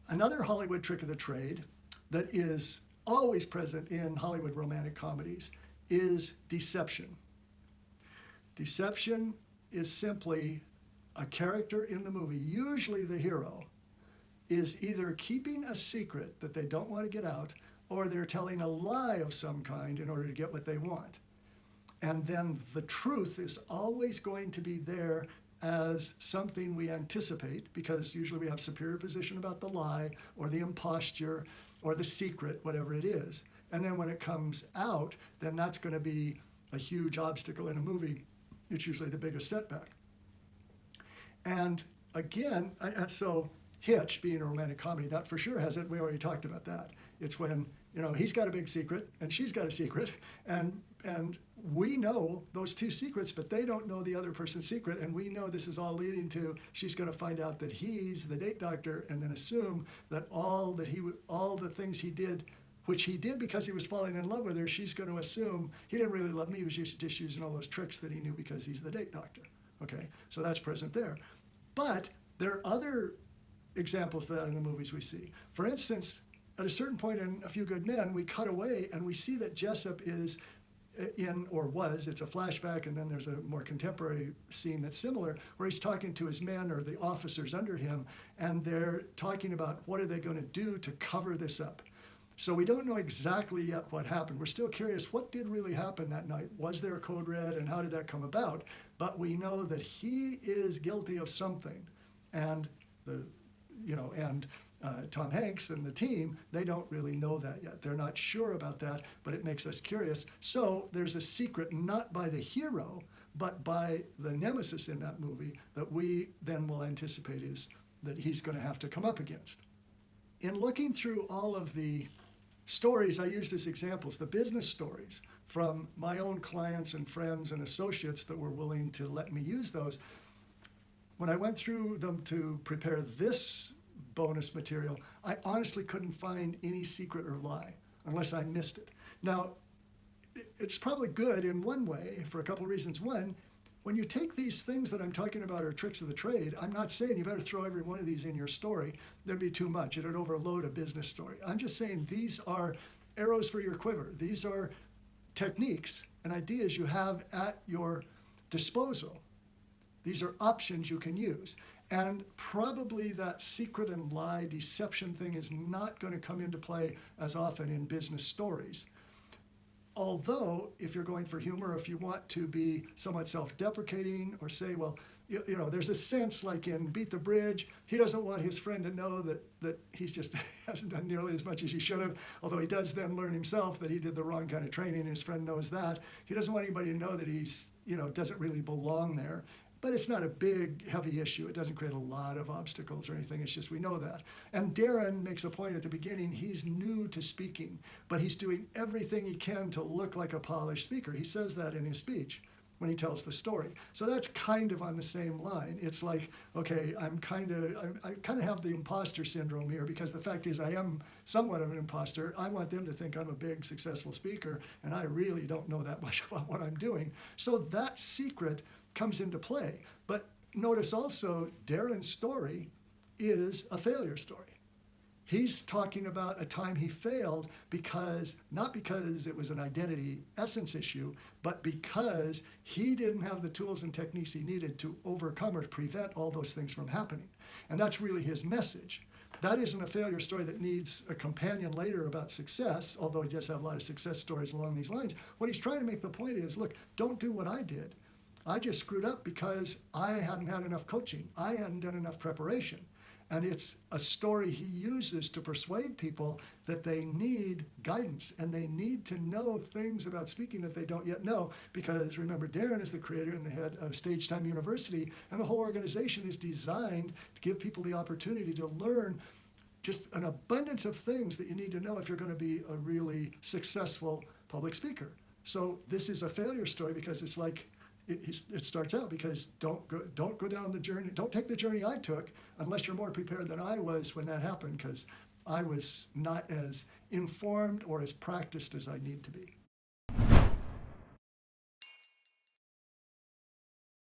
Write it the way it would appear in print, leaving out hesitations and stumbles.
Another Hollywood trick of the trade that is always present in Hollywood romantic comedies is deception. Deception is simply a character in the movie, usually the hero, is either keeping a secret that they don't want to get out, or they're telling a lie of some kind in order to get what they want. And then the truth is always going to be there as something we anticipate, because usually we have superior position about the lie or the imposture or the secret, whatever it is. And then when it comes out, then that's going to be a huge obstacle in a movie. It's usually the biggest setback. And again, so Hitch, being a romantic comedy, that for sure has it. We already talked about that. It's when, he's got a big secret and she's got a secret, and we know those two secrets, but they don't know the other person's secret, and we know this is all leading to she's going to find out that he's the date doctor, and then assume that all the things he did, which he did because he was falling in love with her, she's going to assume he didn't really love me. He was just using all those tricks that he knew because he's the date doctor. Okay, so that's present there. But there are other examples of that in the movies we see. For instance, at a certain point in A Few Good Men, we cut away and we see that Jessup is it's a flashback, and then there's a more contemporary scene that's similar, where he's talking to his men or the officers under him, and they're talking about what are they going to do to cover this up. So we don't know exactly yet what happened. We're still curious, what did really happen that night? Was there a code red, and how did that come about? But we know that he is guilty of something, and Tom Hanks and the team, they don't really know that yet. They're not sure about that, but it makes us curious. So there's a secret, not by the hero, but by the nemesis in that movie, that we then will anticipate is that he's going to have to come up against. In looking through all of the stories I used as examples, the business stories from my own clients and friends and associates that were willing to let me use those, when I went through them to prepare this bonus material, I honestly couldn't find any secret or lie unless I missed it. Now, it's probably good in one way for a couple of reasons. One, when you take these things that I'm talking about are tricks of the trade, I'm not saying you better throw every one of these in your story. There'd be too much. It'd overload a business story. I'm just saying these are arrows for your quiver. These are techniques and ideas you have at your disposal. These are options you can use. And probably that secret and lie deception thing is not going to come into play as often in business stories. Although, if you're going for humor, if you want to be somewhat self-deprecating or say, well, there's a sense like in Beat the Bridge, he doesn't want his friend to know that he's just hasn't done nearly as much as he should have, although he does then learn himself that he did the wrong kind of training, and his friend knows that. He doesn't want anybody to know that he's, doesn't really belong there. But it's not a big, heavy issue. It doesn't create a lot of obstacles or anything. It's just we know that. And Darren makes a point at the beginning. He's new to speaking, but he's doing everything he can to look like a polished speaker. He says that in his speech when he tells the story. So that's kind of on the same line. It's like, okay, I kind of have the imposter syndrome here, because the fact is I am somewhat of an imposter. I want them to think I'm a big, successful speaker, and I really don't know that much about what I'm doing. So that secret comes into play. But notice also Darren's story is a failure story. He's talking about a time he failed not because it was an identity essence issue, but because he didn't have the tools and techniques he needed to overcome or prevent all those things from happening. And that's really his message. That isn't a failure story that needs a companion later about success, although he does have a lot of success stories along these lines. What he's trying to make the point is, look, don't do what I did. I just screwed up because I hadn't had enough coaching. I hadn't done enough preparation. And it's a story he uses to persuade people that they need guidance and they need to know things about speaking that they don't yet know. Because remember, Darren is the creator and the head of Stage Time University, and the whole organization is designed to give people the opportunity to learn just an abundance of things that you need to know if you're going to be a really successful public speaker. So this is a failure story because it's like, it starts out because don't go down the journey. Don't take the journey I took unless you're more prepared than I was when that happened, because I was not as informed or as practiced as I need to be.